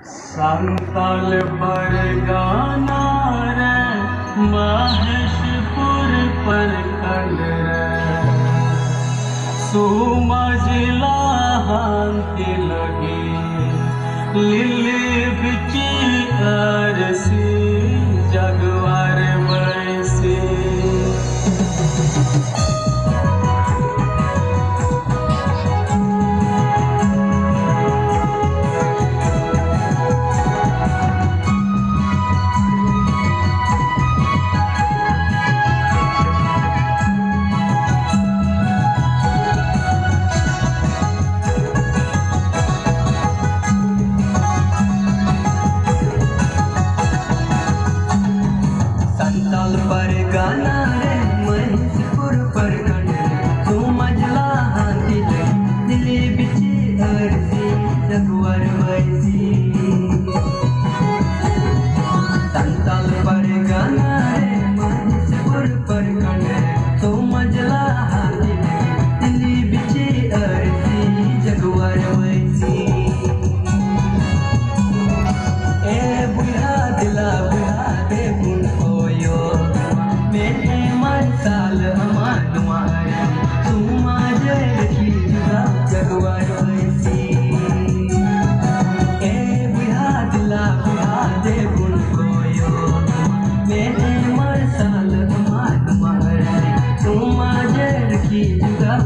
संताल परगाना रे महेशपुर प्रखंड रे सुमझला हांति लगी लिली बिची अरसी जगवार बैसी परगाना रे महेशपुर प्रखंड सुमझला हांति लगी दिली बिची अरसी जगवार बैसी संताल परगाना रे महेशपुर प्रखंड सुमझला हांति लगी दिली बिची अरसी जगवार बैसी ए बुढ़ा दिला बुढ़ा दे बुन होयो मेरे मन साल हमार सुमाजे रखी जुदा जगवार बैसी ए बुढ़ा दिला बुढ़ा दे बुन होयो मेरे मन साल हमार सुमाजे रखी जुदा